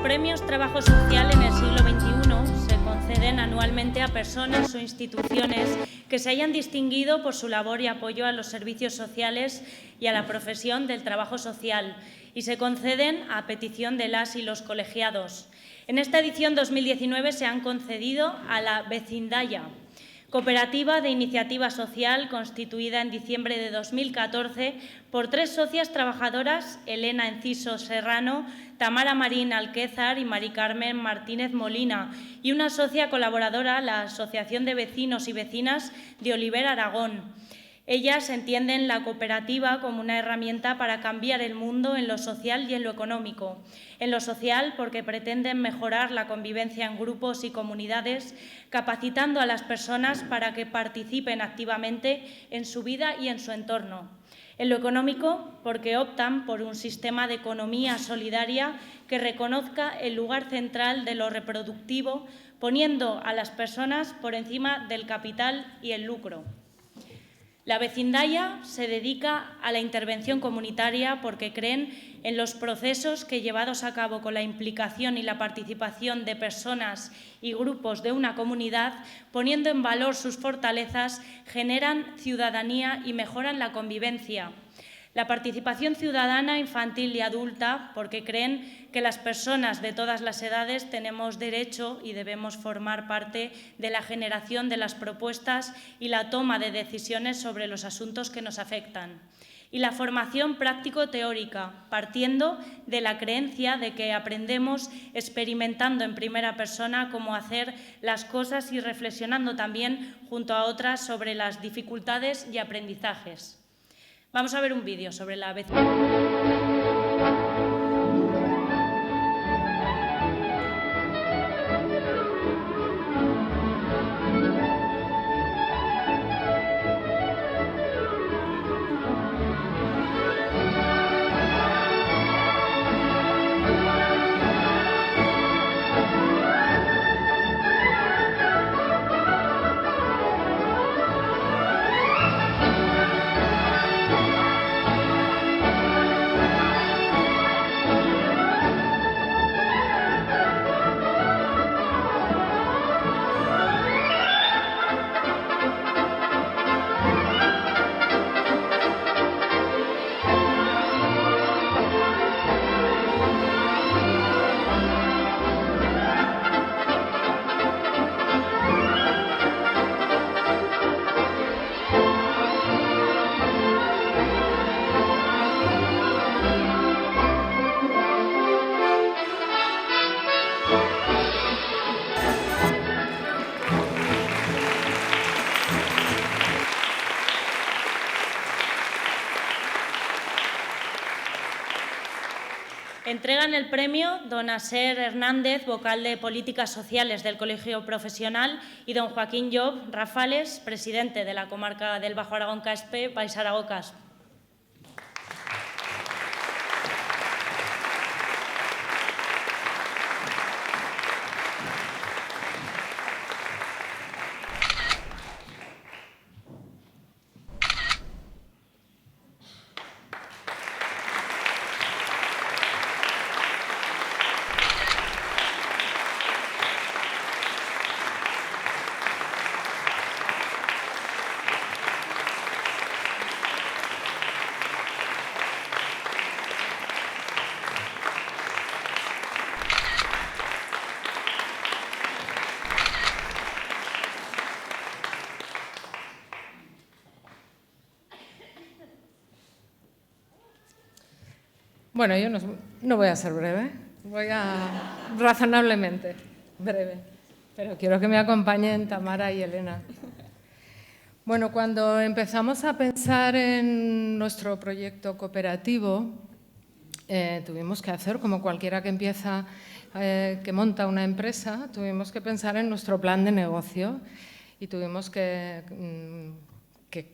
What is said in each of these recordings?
premios Trabajo Social en el siglo XXI se conceden anualmente a personas o instituciones que se hayan distinguido por su labor y apoyo a los servicios sociales y a la profesión del trabajo social, y se conceden a petición de las y los colegiados. En esta edición 2019 se han concedido a la Vecindaya, cooperativa de iniciativa social constituida en diciembre de 2014 por 3 socias trabajadoras, Elena Enciso Serrano, Tamara Marín Alquézar y Mari Carmen Martínez Molina, y una socia colaboradora, la Asociación de Vecinos y Vecinas de Oliver Aragón. Ellas entienden la cooperativa como una herramienta para cambiar el mundo en lo social y en lo económico. En lo social, porque pretenden mejorar la convivencia en grupos y comunidades, capacitando a las personas para que participen activamente en su vida y en su entorno. En lo económico, porque optan por un sistema de economía solidaria que reconozca el lugar central de lo reproductivo, poniendo a las personas por encima del capital y el lucro. La Vecindaya se dedica a la intervención comunitaria porque creen en los procesos que, llevados a cabo con la implicación y la participación de personas y grupos de una comunidad, poniendo en valor sus fortalezas, generan ciudadanía y mejoran la convivencia. La participación ciudadana, infantil y adulta, porque creen que las personas de todas las edades tenemos derecho y debemos formar parte de la generación de las propuestas y la toma de decisiones sobre los asuntos que nos afectan. Y la formación práctico-teórica, partiendo de la creencia de que aprendemos experimentando en primera persona cómo hacer las cosas y reflexionando también junto a otras sobre las dificultades y aprendizajes. Vamos a ver un vídeo sobre la vecindad. Entregan el premio don Aser Hernández, vocal de Políticas Sociales del Colegio Profesional, y don Joaquín Job Rafales, presidente de la comarca del Bajo Aragón Caspe, Baix Aragocas. Bueno, yo no voy a ser breve, voy a razonablemente breve, pero quiero que me acompañen Tamara y Elena. Bueno, cuando empezamos a pensar en nuestro proyecto cooperativo, tuvimos que hacer, como cualquiera que empieza, que monta una empresa, tuvimos que pensar en nuestro plan de negocio y tuvimos que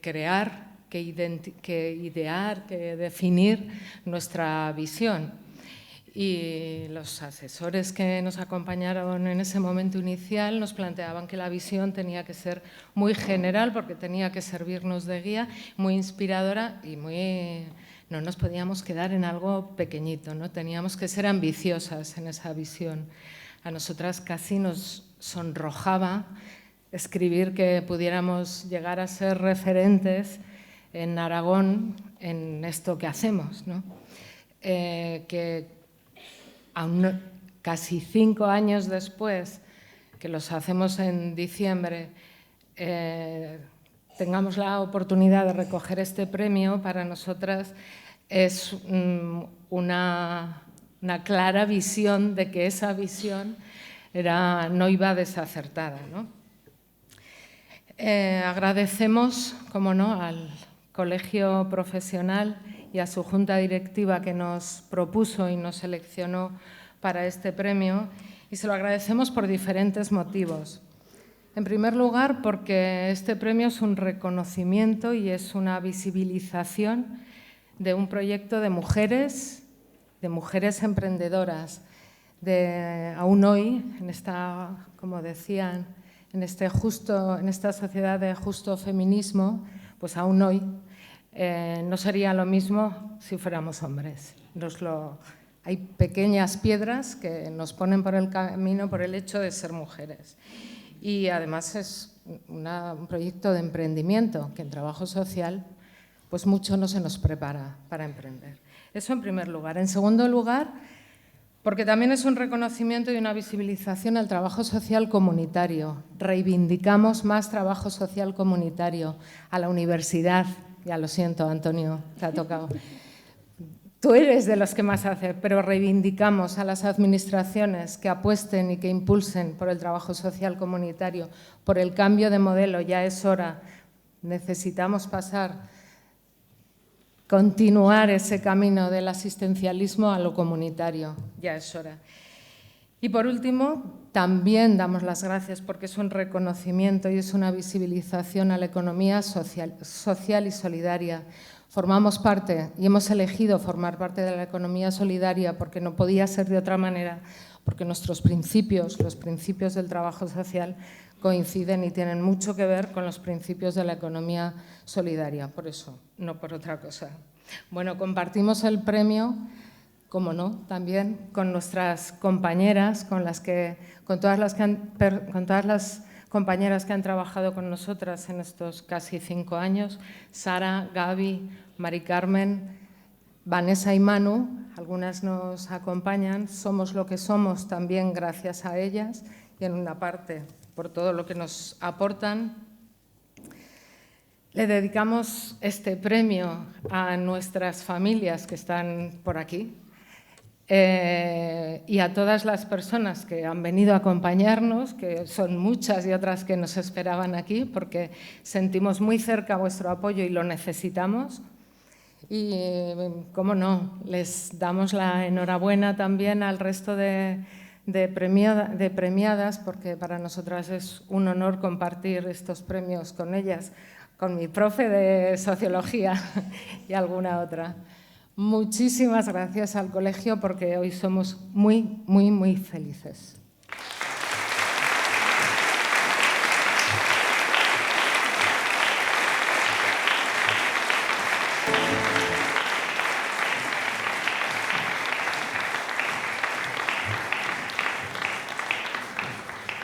crear, que idear, que definir nuestra visión. Y los asesores que nos acompañaron en ese momento inicial nos planteaban que la visión tenía que ser muy general porque tenía que servirnos de guía, muy inspiradora y muy no nos podíamos quedar en algo pequeñito, ¿no? Teníamos que ser ambiciosas en esa visión. A nosotras casi nos sonrojaba escribir que pudiéramos llegar a ser referentes en Aragón en esto que hacemos, ¿no? Que aún casi 5 años después, que los hacemos en diciembre, tengamos la oportunidad de recoger este premio, para nosotras es una clara visión de que esa visión no iba desacertada, ¿no? Agradecemos, como no, al Colegio Profesional y a su junta directiva que nos propuso y nos seleccionó para este premio, y se lo agradecemos por diferentes motivos. En primer lugar, porque este premio es un reconocimiento y es una visibilización de un proyecto de mujeres emprendedoras, aún hoy, como decían, en esta sociedad de justo feminismo, pues aún hoy no sería lo mismo si fuéramos hombres. Hay pequeñas piedras que nos ponen por el camino por el hecho de ser mujeres. Y además es un proyecto de emprendimiento que en trabajo social pues mucho no se nos prepara para emprender. Eso en primer lugar. En segundo lugar, porque también es un reconocimiento y una visibilización al trabajo social comunitario. Reivindicamos más trabajo social comunitario, a la universidad. Ya lo siento, Antonio, te ha tocado. Tú eres de los que más hace, pero reivindicamos a las administraciones que apuesten y que impulsen por el trabajo social comunitario, por el cambio de modelo. Ya es hora, necesitamos continuar ese camino del asistencialismo a lo comunitario, ya es hora. Y por último, también damos las gracias porque es un reconocimiento y es una visibilización a la economía social y solidaria. Formamos parte y hemos elegido formar parte de la economía solidaria porque no podía ser de otra manera, porque nuestros principios, los principios del trabajo social, coinciden y tienen mucho que ver con los principios de la economía solidaria, por eso, no por otra cosa. Bueno, compartimos el premio, como no, también con nuestras compañeras, con todas las compañeras que han trabajado con nosotras en estos casi 5 años, Sara, Gaby, Mari Carmen, Vanessa y Manu, algunas nos acompañan, somos lo que somos también gracias a ellas y en una parte por todo lo que nos aportan. Le dedicamos este premio a nuestras familias que están por aquí, y a todas las personas que han venido a acompañarnos, que son muchas y otras que nos esperaban aquí, porque sentimos muy cerca vuestro apoyo y lo necesitamos. Y, cómo no, les damos la enhorabuena también al resto de premiadas, porque para nosotras es un honor compartir estos premios con ellas, con mi profe de Sociología y alguna otra. Muchísimas gracias al colegio porque hoy somos muy, muy, muy felices.